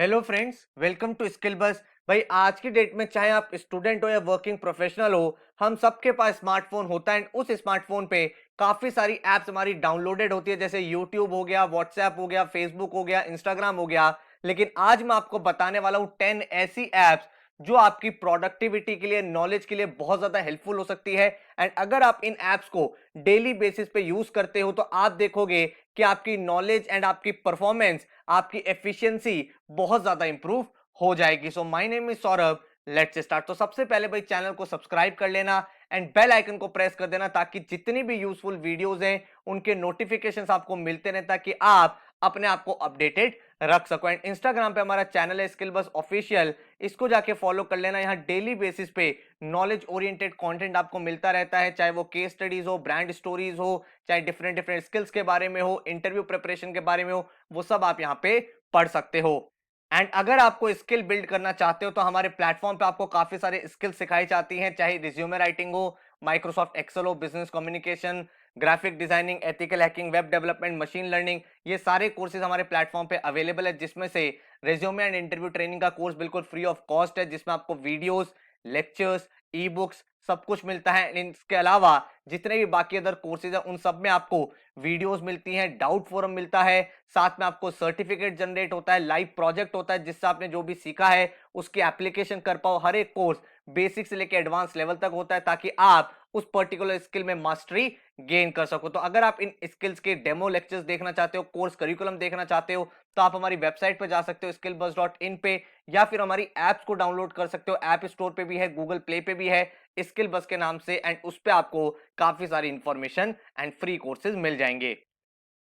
Hello friends, welcome to Skill Bus. भाई आज की डेट में चाहे आप स्टूडेंट हो या वर्किंग प्रोफेशनल हो, हम सबके पास स्मार्टफोन होता है। उस स्मार्टफोन पे काफी सारी एप्स हमारी डाउनलोडेड होती है, जैसे यूट्यूब हो गया, व्हाट्सएप हो गया, फेसबुक हो गया, इंस्टाग्राम हो गया। लेकिन आज मैं आपको बताने वाला हूँ 10 ऐसी एप्स जो आपकी प्रोडक्टिविटी के लिए, नॉलेज के लिए बहुत ज्यादा हेल्पफुल हो सकती है। एंड अगर आप इन एप्स को डेली बेसिस पे यूज करते हो तो आप देखोगे कि आपकी नॉलेज एंड आपकी परफॉर्मेंस, आपकी एफिशिएंसी बहुत ज्यादा इंप्रूव हो जाएगी। So my name is Saurabh, let's start. तो सबसे पहले भाई चैनल को सब्सक्राइब कर लेना एंड बेल आइकन को प्रेस कर देना, ताकि जितनी भी यूजफुल वीडियोस हैं उनके नोटिफिकेशंस आपको मिलते रहे, ताकि आप अपने आप को अपडेटेड रख सको। एंड इंस्टाग्राम पे हमारा चैनल है स्किल बस ऑफिशियल, इसको जाके फॉलो कर लेना। यहाँ डेली बेसिस पे नॉलेज ओरिएंटेड कंटेंट आपको मिलता रहता है, चाहे वो केस स्टडीज हो, ब्रांड स्टोरीज हो, चाहे डिफरेंट डिफरेंट स्किल्स के बारे में हो, इंटरव्यू प्रिपरेशन के बारे में हो, वो सब आप यहाँ पे पढ़ सकते हो। एंड अगर आपको स्किल बिल्ड करना चाहते हो तो हमारे प्लेटफॉर्म पे आपको काफी सारे स्किल्स सिखाई जाती हैं, चाहे रिज्यूमे राइटिंग हो, माइक्रोसॉफ्ट एक्सेल हो, business communication, graphic designing, ethical hacking, web development, machine learning. ये सारे कोर्सेज हमारे प्लेटफॉर्म पे अवेलेबल है, जिसमें से रिज्यूमे एंड इंटरव्यू ट्रेनिंग का कोर्स बिल्कुल फ्री ऑफ कॉस्ट है, जिसमें आपको वीडियोस, लेक्चर्स, ई बुक्स सब कुछ मिलता है। इसके अलावा जितने भी बाकी अदर कोर्सेज है उन सब में आपको वीडियोस मिलती हैं, डाउट फोरम मिलता है, साथ में आपको सर्टिफिकेट जनरेट होता है, लाइव प्रोजेक्ट होता है जिससे आपने जो भी सीखा है उसकी एप्लीकेशन कर पाओ। हर एक कोर्स बेसिक से लेकर एडवांस लेवल तक होता है, ताकि आप उस पर्टिकुलर स्किल में मास्टरी गेन कर सको। तो अगर आप इन स्किल्स के डेमो लेक्चर्स देखना चाहते हो, कोर्स करिकुलम देखना चाहते हो, तो आप हमारी वेबसाइट पर जा सकते हो skillbuzz.in पे, या फिर हमारी एप्स को डाउनलोड कर सकते हो। ऐप स्टोर पे भी है, गूगल प्ले पे भी है, स्किल बस के नाम से। एंड उस पे आपको काफी सारी इंफॉर्मेशन एंड फ्री कोर्सेज मिल जाएंगे।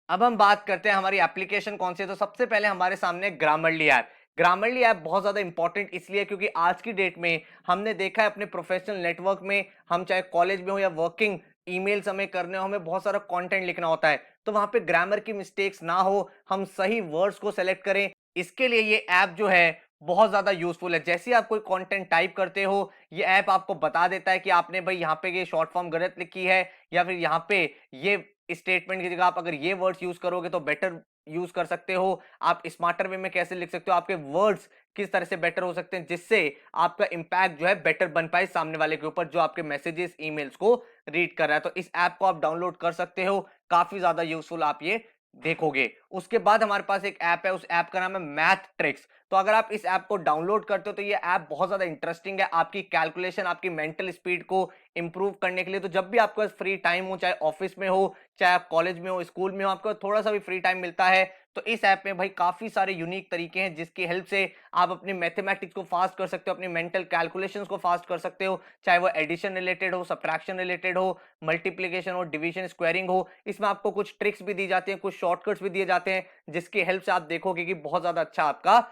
अब हम बात करते हैं हमारी एप्लीकेशन कौन सी है। तो सबसे पहले हमारे सामने ग्रामरली ऐप। ग्रामरली ऐप बहुत ज्यादा इंपॉर्टेंट इसलिए क्योंकि आज की डेट में हमने देखा है अपने प्रोफेशनल नेटवर्क में, हम चाहे कॉलेज में हो या वर्किंग ईमेल्स हमें करने हो, हमें बहुत सारा कंटेंट लिखना होता है, तो वहां पे ग्रामर की मिस्टेक्स ना हो, हम सही वर्ड्स को सेलेक्ट करें, इसके लिए ये ऐप जो है बहुत ज्यादा यूजफुल है। जैसे ही आप कोई कंटेंट टाइप करते हो, ये ऐप आपको बता देता है कि आपने भाई यहाँ पे ये शॉर्ट फॉर्म गलत लिखी है, या फिर यहाँ पे ये स्टेटमेंट की जगह आप अगर ये वर्ड्स यूज करोगे तो बेटर यूज कर सकते हो। आप स्मार्टर वे में कैसे लिख सकते हो, आपके वर्ड्स किस तरह से बेटर हो सकते हैं, जिससे आपका इंपैक्ट जो है बेटर बन पाए सामने वाले के ऊपर, जो आपके मैसेजेस ईमेल्स को रीड कर रहा है। तो इस ऐप को आप डाउनलोड कर सकते हो, काफी ज्यादा यूजफुल आप ये देखोगे। उसके बाद हमारे पास एक ऐप है, उस ऐप का नाम है मैथ ट्रिक्स। तो अगर आप इस ऐप को डाउनलोड करते हो तो ये ऐप बहुत ज्यादा इंटरेस्टिंग है, आपकी कैलकुलेशन, आपकी मेंटल स्पीड को इंप्रूव करने के लिए। तो जब भी आपके पास फ्री टाइम हो, चाहे ऑफिस में हो, चाहे आप कॉलेज में हो, स्कूल में हो, आपको थोड़ा सा भी फ्री टाइम मिलता है, तो इस ऐप में भाई काफी सारे यूनिक तरीके हैं जिसकी हेल्प से आप अपनी मैथमेटिक्स को फास्ट कर सकते हो, अपनी मेंटल कैलकुलेशंस को फास्ट कर सकते हो, चाहे वो एडिशन रिलेटेड हो, सब्ट्रैक्शन रिलेटेड हो, मल्टीप्लिकेशन हो, डिवीजन, स्क्वायरिंग हो। इसमें आपको कुछ ट्रिक्स भी दी जाती हैं, कुछ शॉर्टकट्स भी दिए जाते हैं, जिसकी हेल्प से आप देखोगे कि बहुत ज्यादा अच्छा आपका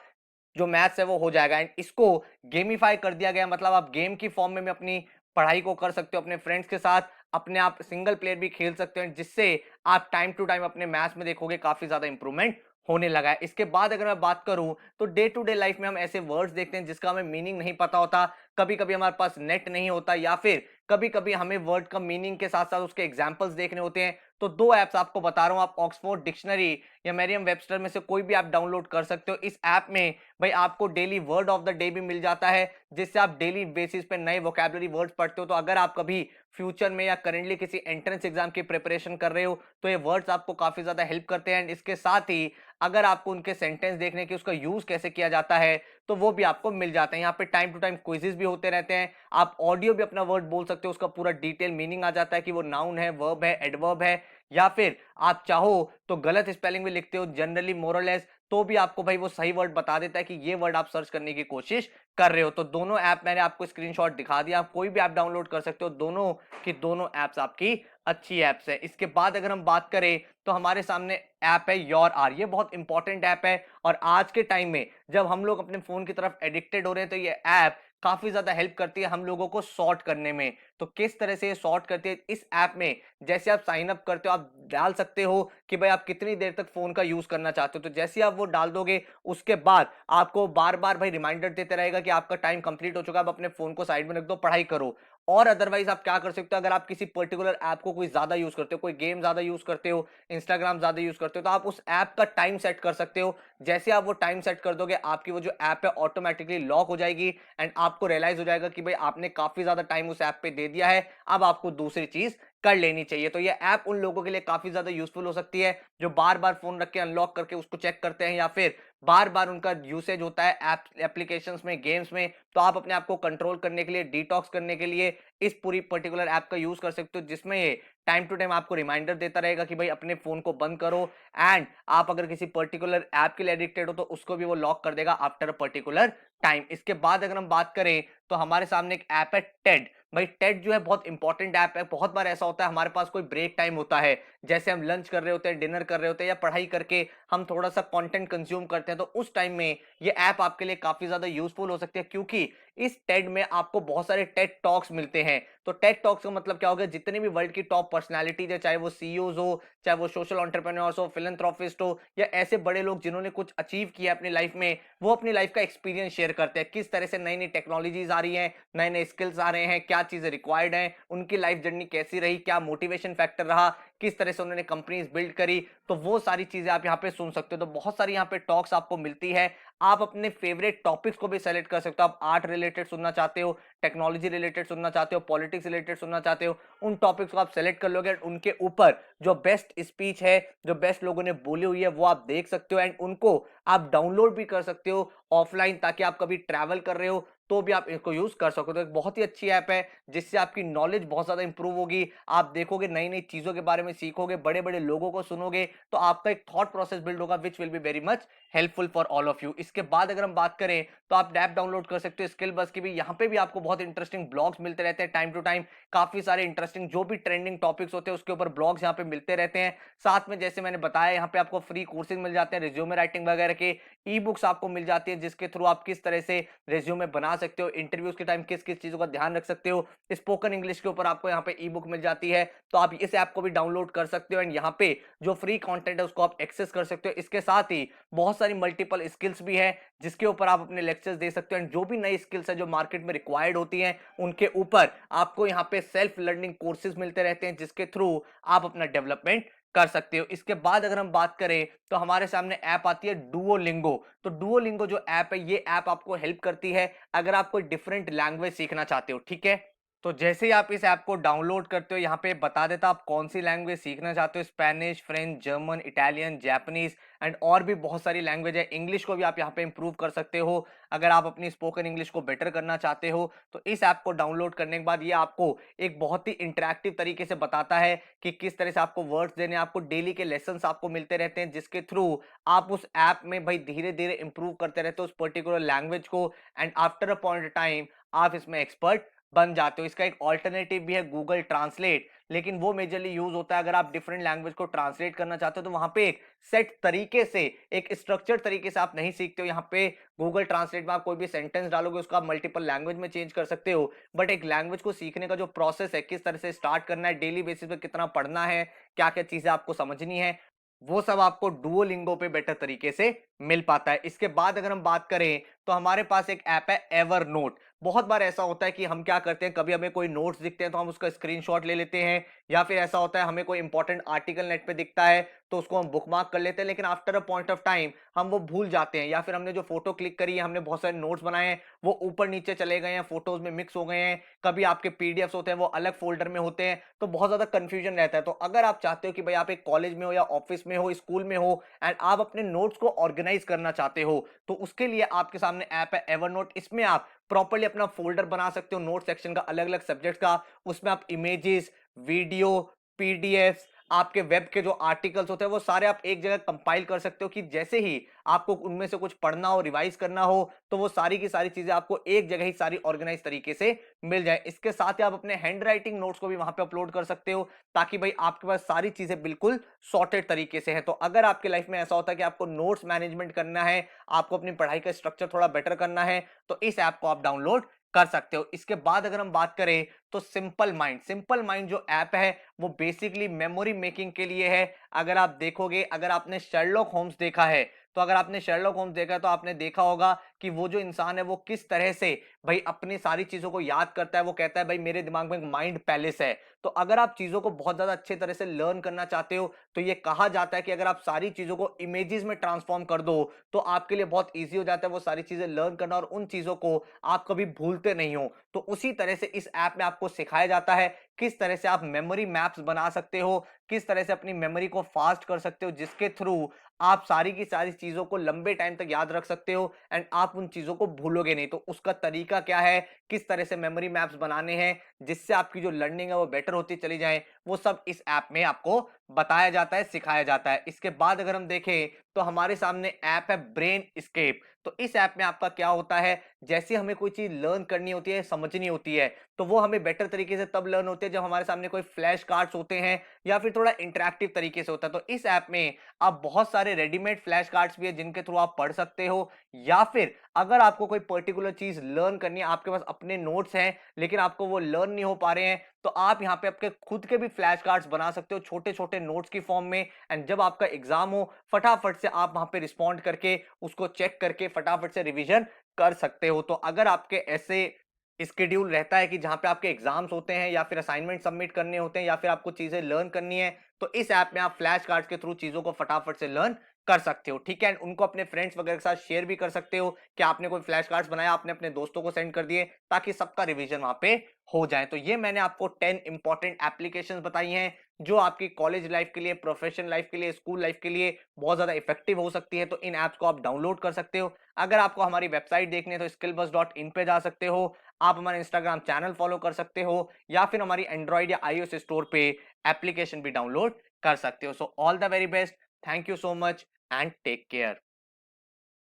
जो मैथ्स है वो हो जाएगा। एंड इसको गेमिफाई कर दिया गया, मतलब आप गेम की फॉर्म में अपनी पढ़ाई को कर सकते हो, अपने फ्रेंड्स के साथ, अपने आप सिंगल प्लेयर भी खेल सकते हो, जिससे आप टाइम टू टाइम अपने मैथ्स में देखोगे काफी ज्यादा इंप्रूवमेंट होने लगा है। इसके बाद अगर मैं बात करूं तो डे टू डे लाइफ में हम ऐसे वर्ड्स देखते हैं जिसका हमें मीनिंग नहीं पता होता, कभी कभी हमारे पास नेट नहीं होता, या फिर कभी कभी हमें वर्ड का मीनिंग के साथ साथ उसके एग्जाम्पल्स देखने होते हैं। तो दो ऐप्स आपको बता रहा हूं, आप ऑक्सफोर्ड डिक्शनरी या मेरियम वेबस्टर में से कोई भी ऐप डाउनलोड कर सकते हो। इस ऐप में भाई आपको daily word of the day भी मिल जाता है, जिससे आप डेली बेसिस पे नए वोकैबुलरी वर्ड्स पढ़ते हो। तो अगर आप कभी फ्यूचर में या करेंटली किसी एंट्रेंस एग्जाम की प्रिपरेशन कर रहे हो तो ये वर्ड्स आपको काफी ज्यादा हेल्प करते हैं। इसके साथ ही अगर आपको उनके सेंटेंस देखने की, उसका यूज कैसे किया जाता है, तो वो भी आपको मिल जाते हैं। यहाँ पे टाइम टू टाइम क्विजेस भी होते रहते हैं, आप ऑडियो भी अपना वर्ड बोल सकते हो, उसका पूरा डिटेल मीनिंग आ जाता है कि वो नाउन है, वर्ब है, एडवर्ब है, या फिर आप चाहो तो गलत स्पेलिंग भी लिखते हो जनरली मोरलेस, तो भी आपको भाई वो सही वर्ड बता देता है कि ये वर्ड आप सर्च करने की कोशिश कर रहे हो। तो दोनों ऐप मैंने आपको स्क्रीनशॉट दिखा दिया, आप कोई भी ऐप डाउनलोड कर सकते हो, दोनों की दोनों ऐप्स आपकी अच्छी ऐप्स है। इसके बाद अगर हम बात करें तो हमारे सामने ऐप है योर आर। ये बहुत इंपॉर्टेंट ऐप है, और आज के टाइम में जब हम लोग अपने फोन की तरफ एडिक्टेड हो रहे हैं तो ये ऐप काफी ज्यादा हेल्प करती है हम लोगों को सॉर्ट करने में। तो किस तरह से ये सॉर्ट करती है, इस ऐप में जैसे आप साइन अप करते हो आप डाल सकते हो कि भाई आप कितनी देर तक फोन का यूज करना चाहते हो। तो जैसे आप वो डाल दोगे उसके बाद आपको बार बार भाई रिमाइंडर देते रहेगा कि आपका टाइम कंप्लीट हो चुका है, आप अपने फोन को साइड में रख दो, पढ़ाई करो। और अदरवाइज आप क्या कर सकते हो, अगर आप किसी पर्टिकुलर ऐप को कोई ज्यादा यूज करते हो, कोई गेम ज्यादा यूज करते हो, इंस्टाग्राम ज्यादा यूज करते हो, तो आप उस ऐप का टाइम सेट कर सकते हो। जैसे आप वो टाइम सेट कर दोगे, आपकी वो जो ऐप है ऑटोमेटिकली लॉक हो जाएगी एंड आपको रियलाइज हो जाएगा कि भाई आपने काफी ज्यादा टाइम उस ऐप पे दे दिया है, अब आपको दूसरी चीज कर लेनी चाहिए। तो ये ऐप उन लोगों के लिए काफी ज्यादा यूजफुल हो सकती है जो बार बार फोन रख के अनलॉक करके उसको चेक करते हैं, या फिर बार बार उनका यूसेज होता है ऐप एप्लीकेशंस में, गेम्स में। तो आप अपने आप को कंट्रोल करने के लिए, डिटॉक्स करने के लिए इस पूरी पर्टिकुलर ऐप का यूज कर सकते हो, जिसमें ये टाइम टू टाइम आपको रिमाइंडर देता रहेगा कि भाई अपने फोन को बंद करो। एंड आप अगर किसी पर्टिकुलर ऐप के लिए एडिक्टेड हो तो उसको भी वो लॉक कर देगा आफ्टर अ पर्टिकुलर टाइम। इसके बाद अगर हम बात करें तो हमारे सामने एक ऐप है टेड। भाई टेड जो है बहुत इंपॉर्टेंट ऐप है। बहुत बार ऐसा होता है हमारे पास कोई ब्रेक टाइम होता है, जैसे हम लंच कर रहे होते हैं, डिनर कर रहे होते हैं, या पढ़ाई करके हम थोड़ा सा कंटेंट कंज्यूम करते हैं, तो उस टाइम में ये ऐप आपके लिए काफी ज्यादा यूजफुल हो सकती है, क्योंकि इस टेड में आपको बहुत सारे टेड टॉक्स मिलते हैं। तो टेड टॉक्स का मतलब क्या हो गया, जितने भी वर्ल्ड की टॉप पर्सनालिटीज है, चाहे वो सीईओज हो, चाहे वो सोशल एंटरप्रेन्योर्स हो, फिलैंथ्रोपिस्ट हो, या ऐसे बड़े लोग जिन्होंने कुछ अचीव किया अपनी लाइफ में, वो अपनी लाइफ का एक्सपीरियंस शेयर करते हैं। किस तरह से नई नई टेक्नोलॉजीज आ रही हैं, नए नए स्किल्स आ रहे हैं, क्या चीजें रिक्वायर्ड हैं, उनकी लाइफ जर्नी कैसी रही, क्या मोटिवेशन फैक्टर रहा, किस तरह से उन्होंने कंपनीज बिल्ड करी, तो वो सारी चीजें आप यहाँ पे सुन सकते हो। तो बहुत सारी यहाँ पे टॉक्स आपको मिलती है। आप अपने फेवरेट टॉपिक्स को भी सेलेक्ट कर सकते हो। आप आर्ट रिलेटेड सुनना चाहते हो, टेक्नोलॉजी रिलेटेड सुनना चाहते हो, पॉलिटिक्स रिलेटेड सुनना चाहते हो, उन टॉपिक्स को आप सेलेक्ट कर लोगे। उनके ऊपर जो बेस्ट स्पीच है, जो बेस्ट लोगों ने बोली हुई है, वो आप देख सकते हो एंड उनको आप डाउनलोड भी कर सकते हो ऑफलाइन, ताकि आप कभी ट्रैवल कर रहे हो तो भी आप इसको यूज कर सको। तो एक बहुत ही अच्छी ऐप है जिससे आपकी नॉलेज बहुत ज्यादा इंप्रूव होगी। आप देखोगे, नई नई चीजों के बारे में सीखोगे, बड़े बड़े लोगों को सुनोगे, तो आपका एक थॉट प्रोसेस बिल्ड होगा which will be very much helpful for all of you. इसके बाद अगर हम बात करें तो आप ऐप डाउनलोड कर सकते हो स्किल बस की भी। यहाँ पे भी आपको बहुत इंटरेस्टिंग ब्लॉग्स मिलते रहते हैं टाइम टू टाइम। काफी सारे इंटरेस्टिंग जो भी ट्रेंडिंग टॉपिक्स होते हैं उसके ऊपर ब्लॉग्स यहाँ पे मिलते रहते हैं। साथ में जैसे मैंने बताया, यहाँ पे आपको फ्री कोर्सेज मिल जाते हैं रिज्यूमे राइटिंग वगैरह के। ई बुक्स आपको मिल जाती है जिसके थ्रू आप किस तरह से रिज्यूमे बना सकते हो, इंटरव्यूज के टाइम किस किस चीजों का ध्यान रख सकते हो। स्पोकन इंग्लिश के ऊपर आपको यहाँ पे ई बुक मिल जाती है, तो आप इस ऐप को भी डाउनलोड कर सकते हो एंड यहाँ पे जो फ्री कंटेंट है उसको आप एक्सेस कर सकते हो। इसके साथ ही बहुत सारी मल्टीपल स्किल्स भी है जिसके ऊपर आप अपने लेक्चर्स दे सकते हो एंड जो भी नई स्किल्स है जो मार्केट में रिक्वायर्ड होती हैं उनके ऊपर आपको यहाँ पे सेल्फ लर्निंग कोर्सेज मिलते रहते हैं जिसके थ्रू आप अपना डेवलपमेंट कर सकते हो। इसके बाद अगर हम बात करें तो हमारे सामने ऐप आती है डुओलिंगो। तो डुओलिंगो जो ऐप है, ये ऐप आपको हेल्प करती है अगर आप कोई डिफरेंट लैंग्वेज सीखना चाहते हो। ठीक है, तो जैसे ही आप इस ऐप को डाउनलोड करते हो, यहाँ पे बता देता आप कौन सी लैंग्वेज सीखना चाहते हो। Spanish, French, German, Italian, Japanese and और भी बहुत सारी लैंग्वेज है। इंग्लिश को भी आप यहाँ पे इंप्रूव कर सकते हो अगर आप अपनी स्पोकन इंग्लिश को बेटर करना चाहते हो। तो इस ऐप को डाउनलोड करने के बाद ये आपको एक बहुत ही इंटरेक्टिव तरीके से बताता है कि किस तरह से आपको वर्ड्स देने, आपको डेली के लेसन आपको मिलते रहते हैं जिसके थ्रू आप उस ऐप में भाई धीरे धीरे इंप्रूव करते रहते हो उस पर्टिकुलर लैंग्वेज को and after a point time आप इसमें एक्सपर्ट बन जाते हो। इसका एक ऑल्टरनेटिव भी है गूगल ट्रांसलेट, लेकिन वो मेजरली यूज होता है अगर आप डिफरेंट लैंग्वेज को ट्रांसलेट करना चाहते हो, तो वहां पे एक सेट तरीके से, एक स्ट्रक्चर तरीके से आप नहीं सीखते हो। यहाँ पे गूगल ट्रांसलेट में आप कोई भी सेंटेंस डालोगे उसको आप मल्टीपल लैंग्वेज में चेंज कर सकते हो, बट एक लैंग्वेज को सीखने का जो प्रोसेस है, किस तरह से स्टार्ट करना है, डेली बेसिस पे कितना पढ़ना है, क्या क्या चीजें आपको समझनी है, वो सब आपको डुओलिंगो पे बेटर तरीके से मिल पाता है। इसके बाद अगर हम बात करें तो हमारे पास एक ऐप है एवरनोट। बहुत बार ऐसा होता है कि हम क्या करते हैं, कभी हमें कोई नोट्स दिखते हैं तो हम उसका स्क्रीनशॉट ले लेते हैं, या फिर ऐसा होता है हमें कोई इंपॉर्टेंट आर्टिकल नेट पे दिखता है तो उसको हम बुकमार्क कर लेते हैं, लेकिन after a point of time हम वो भूल जाते हैं, या फिर हमने जो फोटो क्लिक करी है, हमने बहुत सारे नोट्स बनाए हैं, वो ऊपर नीचे चले गए हैं, फोटोज में मिक्स हो गए हैं, कभी आपके पीडीएफ्स होते हैं वो अलग फोल्डर में होते हैं, तो बहुत ज्यादा कंफ्यूजन रहता है। तो अगर आप चाहते हो कि भाई आप एक कॉलेज में हो या ऑफिस में हो, स्कूल में हो एंड आप अपने नोट्स को ऑर्गेनाइज करना चाहते हो, तो उसके लिए आपके सामने ऐप है एवरनोट। इसमें आप प्रॉपर्ली अपना फोल्डर बना सकते हो नोट सेक्शन का, अलग अलग सब्जेक्ट का। उसमें आप इमेजेस, वीडियो, पीडीएफ्स, आपके वेब के जो आर्टिकल्स होते हैं वो सारे आप एक जगह कंपाइल कर सकते हो कि जैसे ही आपको उनमें से कुछ पढ़ना हो, रिवाइज करना हो, तो वो सारी की सारी चीजें आपको एक जगह ही सारी ऑर्गेनाइज तरीके से मिल जाए। इसके साथ ही आप अपने हैंड राइटिंग नोट्स को भी वहां पे अपलोड कर सकते हो, ताकि भाई आपके पास सारी चीजें बिल्कुल सॉर्टेड तरीके से है। तो अगर आपके लाइफ में ऐसा होता है कि आपको नोट्स मैनेजमेंट करना है, आपको अपनी पढ़ाई का स्ट्रक्चर थोड़ा बेटर करना है, तो इस ऐप को आप डाउनलोड कर सकते हो। इसके बाद अगर हम बात करें तो सिंपल माइंड जो ऐप है वो बेसिकली मेमोरी मेकिंग के लिए है। अगर आप देखोगे, अगर आपने शर्लॉक होम्स देखा है तो अगर आपने शर्लॉक होम्स देखा है तो आपने देखा होगा कि वो जो इंसान है वो किस तरह से भाई अपनी सारी चीजों को याद करता है। वो कहता है भाई मेरे दिमाग में एक माइंड पैलेस है। तो अगर आप चीजों को बहुत ज्यादा अच्छे तरह से लर्न करना चाहते हो तो ये कहा जाता है कि अगर आप सारी चीजों को इमेजेस में ट्रांसफॉर्म कर दो तो आपके लिए बहुत ईजी हो जाता है वो सारी चीजें लर्न करना और उन चीजों को आप कभी भूलते नहीं हो। तो उसी तरह से इस ऐप में आपको सिखाया जाता है किस तरह से आप मेमोरी मैप्स बना सकते हो, किस तरह से अपनी मेमोरी को फास्ट कर सकते हो जिसके थ्रू आप सारी की सारी चीजों को लंबे टाइम तक याद रख सकते हो एंड आप उन चीजों को भूलोगे नहीं। तो उसका तरीका क्या है, किस तरह से मेमोरी मैप्स बनाने हैं जिससे आपकी जो लर्निंग है वो बेटर होती चली जाए, वो सब इस ऐप में आपको बताया जाता है, सिखाया जाता है। इसके बाद अगर हम देखें तो हमारे सामने ऐप है ब्रेन एस्केप। तो इस ऐप में आपका क्या होता है, जैसे हमें कोई चीज लर्न करनी होती है, समझनी होती है, तो वो हमें बेटर तरीके से तब लर्न होती है जब हमारे सामने कोई फ्लैश कार्ड्स होते हैं या फिर थोड़ा इंटरैक्टिव तरीके से होता है। तो इस ऐप में आप बहुत सारे रेडीमेड फ्लैश कार्ड्स भी है जिनके थ्रू आप पढ़ सकते हो, या फिर अगर आपको कोई पर्टिकुलर चीज लर्न करनी है, आपके पास अपने नोट्स हैं लेकिन आपको वो लर्न नहीं हो पा रहे हैं, तो आप यहाँ पे आपके खुद के भी फ्लैश कार्ड्स बना सकते हो छोटे छोटे नोट्स की फॉर्म में। एंड जब आपका एग्जाम हो फटाफट से आप वहां पे रिस्पॉन्ड करके उसको चेक करके फटाफट से रिवीजन कर सकते हो। तो अगर आपके ऐसे स्केड्यूल रहता है कि जहां पे आपके एग्जाम्स होते हैं या फिर असाइनमेंट सबमिट करने होते हैं या फिर आपको चीजें लर्न करनी है, तो इस ऐप में आप फ्लैश कार्ड्स के थ्रू चीजों को फटाफट से लर्न कर सकते हो। ठीक है, एंड उनको अपने फ्रेंड्स वगैरह के साथ शेयर भी कर सकते हो कि आपने कोई फ्लैश कार्ड्स बनाया, आपने अपने दोस्तों को सेंड कर दिए ताकि सबका रिवीजन वहां पे हो जाए। तो ये मैंने आपको 10 इंपॉर्टेंट एप्लीकेशंस बताई हैं जो आपकी कॉलेज लाइफ के लिए, प्रोफेशनल लाइफ के लिए, स्कूल लाइफ के लिए बहुत ज्यादा इफेक्टिव हो सकती है। तो इन ऐप्स को आप डाउनलोड कर सकते हो। अगर आपको हमारी वेबसाइट देखनी है तो skillbuzz.in पे जा सकते हो। आप हमारे इंस्टाग्राम चैनल फॉलो कर सकते हो या फिर हमारी एंड्रॉइड या iOS स्टोर पे एप्लीकेशन भी डाउनलोड कर सकते हो। So all the very best, thank you so much and take care.